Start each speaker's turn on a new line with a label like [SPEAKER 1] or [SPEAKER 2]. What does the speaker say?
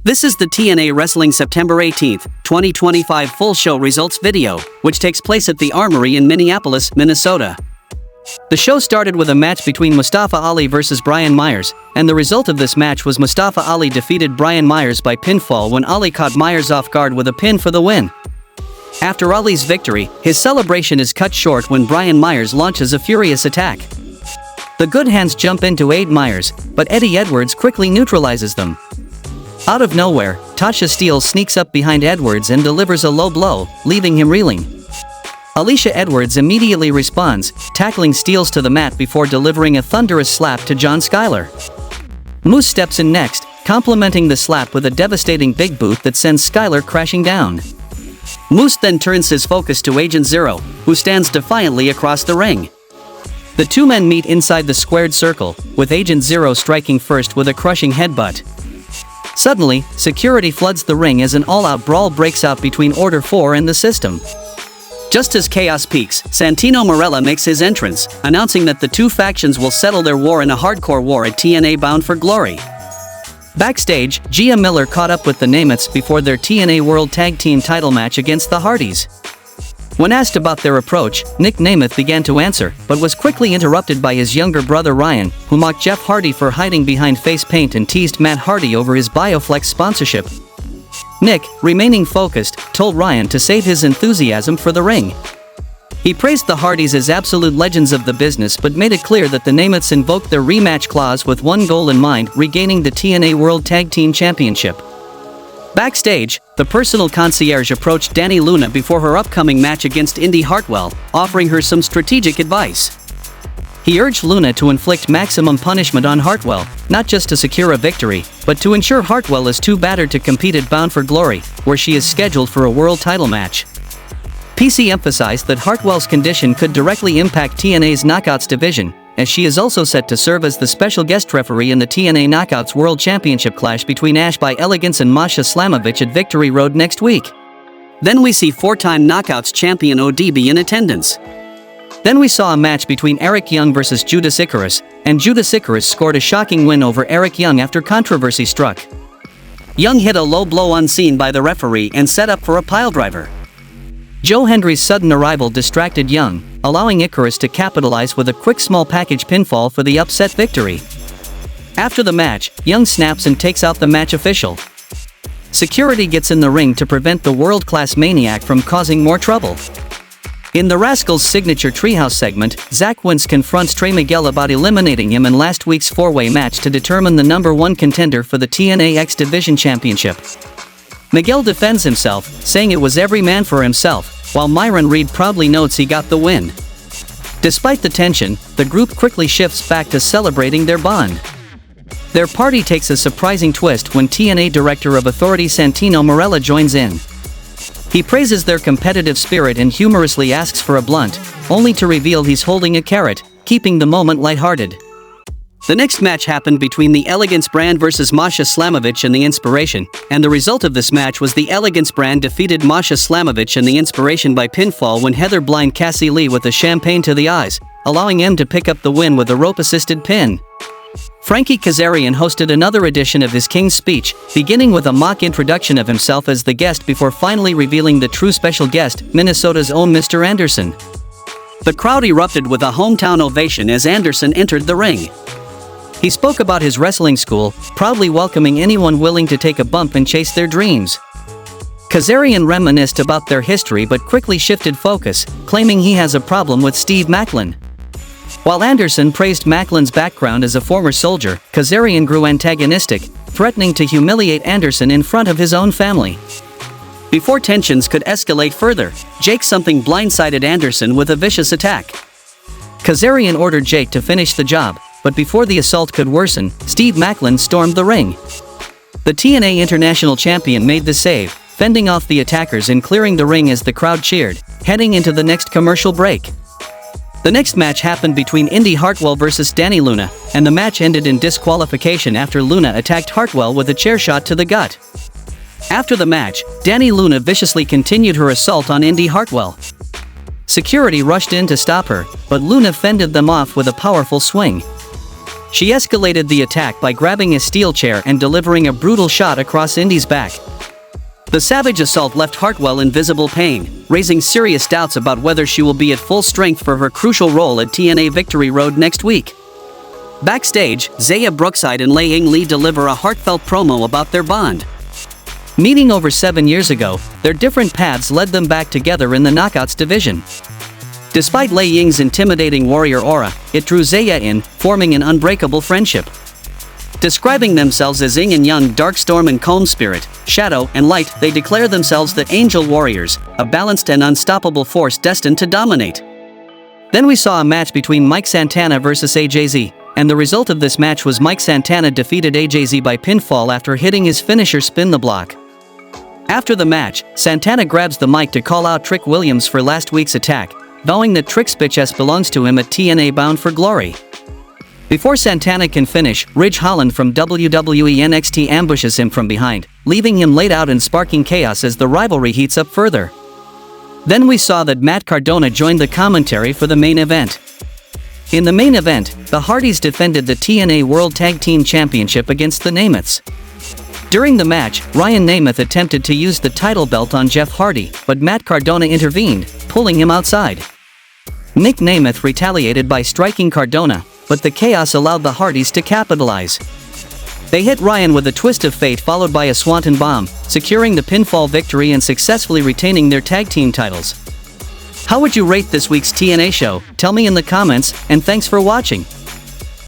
[SPEAKER 1] This is the TNA Wrestling September 18, 2025 full show results video, which takes place at the Armory in Minneapolis, Minnesota. The show started with a match between Mustafa Ali vs Brian Myers, and the result of this match was Mustafa Ali defeated Brian Myers by pinfall when Ali caught Myers off guard with a pin for the win. After Ali's victory, his celebration is cut short when Brian Myers launches a furious attack. The Good Hands jump in to aid Myers, but Eddie Edwards quickly neutralizes them. Out of nowhere, Tasha Steele sneaks up behind Edwards and delivers a low blow, leaving him reeling. Alicia Edwards immediately responds, tackling Steele to the mat before delivering a thunderous slap to John Skyler. Moose steps in next, complementing the slap with a devastating big boot that sends Skyler crashing down. Moose then turns his focus to Agent Zero, who stands defiantly across the ring. The two men meet inside the squared circle, with Agent Zero striking first with a crushing headbutt. Suddenly, security floods the ring as an all-out brawl breaks out between Order 4 and the System. Just as chaos peaks, Santino Marella makes his entrance, announcing that the two factions will settle their war in a hardcore war at TNA Bound for Glory. Backstage, Gia Miller caught up with the Nemeths before their TNA World Tag Team title match against the Hardys. When asked about their approach, Nick Nemeth began to answer, but was quickly interrupted by his younger brother Ryan, who mocked Jeff Hardy for hiding behind face paint and teased Matt Hardy over his Bioflex sponsorship. Nick, remaining focused, told Ryan to save his enthusiasm for the ring. He praised the Hardys as absolute legends of the business but made it clear that the Nemeths invoked their rematch clause with one goal in mind: regaining the TNA World Tag Team Championship. Backstage, the personal concierge approached Dani Luna before her upcoming match against Indi Hartwell, offering her some strategic advice. He urged Luna to inflict maximum punishment on Hartwell, not just to secure a victory, but to ensure Hartwell is too battered to compete at Bound for Glory, where she is scheduled for a world title match. PC emphasized that Hartwell's condition could directly impact TNA's Knockouts division, as she is also set to serve as the special guest referee in the TNA Knockouts World Championship clash between Ash by Elegance and Masha Slamovich at Victory Road next week. Then we see four-time Knockouts champion ODB in attendance. Then we saw a match between Eric Young vs Judas Icarus, and Judas Icarus scored a shocking win over Eric Young after controversy struck. Young hit a low blow unseen by the referee and set up for a piledriver. Joe Hendry's sudden arrival distracted Young, allowing Icarus to capitalize with a quick small package pinfall for the upset victory. After the match, Young snaps and takes out the match official. Security gets in the ring to prevent the world-class maniac from causing more trouble. In the Rascalz signature Treehouse segment, Zach Wentz confronts Trey Miguel about eliminating him in last week's four-way match to determine the #1 contender for the TNA X Division Championship. Miguel defends himself, saying it was every man for himself, while Myron Reed proudly notes he got the win. Despite the tension, the group quickly shifts back to celebrating their bond. Their party takes a surprising twist when TNA Director of Authority Santino Marella joins in. He praises their competitive spirit and humorously asks for a blunt, only to reveal he's holding a carrot, keeping the moment lighthearted. The next match happened between the Elegance brand versus Masha Slamovich and the Inspiration, and the result of this match was the Elegance brand defeated Masha Slamovich and the Inspiration by pinfall when Heather blind Cassie Lee with a champagne to the eyes, allowing M to pick up the win with a rope-assisted pin. Frankie Kazarian hosted another edition of his King's Speech, beginning with a mock introduction of himself as the guest before finally revealing the true special guest, Minnesota's own Mr. Anderson. The crowd erupted with a hometown ovation as Anderson entered the ring. He spoke about his wrestling school, proudly welcoming anyone willing to take a bump and chase their dreams. Kazarian reminisced about their history but quickly shifted focus, claiming he has a problem with Steve Macklin. While Anderson praised Macklin's background as a former soldier, Kazarian grew antagonistic, threatening to humiliate Anderson in front of his own family. Before tensions could escalate further, Jake something blindsided Anderson with a vicious attack. Kazarian ordered Jake to finish the job, but before the assault could worsen, Steve Macklin stormed the ring. The TNA International Champion made the save, fending off the attackers and clearing the ring as the crowd cheered, heading into the next commercial break. The next match happened between Indi Hartwell vs Dani Luna, and the match ended in disqualification after Luna attacked Hartwell with a chair shot to the gut. After the match, Dani Luna viciously continued her assault on Indi Hartwell. Security rushed in to stop her, but Luna fended them off with a powerful swing. She escalated the attack by grabbing a steel chair and delivering a brutal shot across Indi's back. The savage assault left Hartwell in visible pain, raising serious doubts about whether she will be at full strength for her crucial role at TNA Victory Road next week. Backstage, Zaya, Brookside and Ying deliver a heartfelt promo about their bond. Meeting over 7 years ago, their different paths led them back together in the Knockouts division. Despite Ying's intimidating warrior aura, it drew Zaya in, forming an unbreakable friendship. Describing themselves as Yin and Yang, Dark Storm and Calm Spirit, Shadow and Light, they declare themselves the Angel Warriors, a balanced and unstoppable force destined to dominate. Then we saw a match between Mike Santana vs AJZ, and the result of this match was Mike Santana defeated AJZ by pinfall after hitting his finisher Spin the Block. After the match, Santana grabs the mic to call out Trick Williams for last week's attack, vowing that Trick's bitch belongs to him at TNA Bound for glory. Before Santana can finish, Holland from WWE NXT ambushes him from behind, leaving him laid out and sparking chaos as the rivalry heats up further. Then we saw that Matt Cardona joined the commentary for the main event. In the main event, the Hardys defended the TNA World Tag Team Championship against the Nemeths. During the match, Ryan Nemeth attempted to use the title belt on Jeff Hardy, but Matt Cardona intervened, pulling him outside. Nick Nemeth retaliated by striking Cardona, but the chaos allowed the Hardys to capitalize. They hit Ryan with a twist of fate followed by a Swanton bomb, securing the pinfall victory and successfully retaining their tag team titles. How would you rate this week's TNA show? Tell me in the comments, and thanks for watching.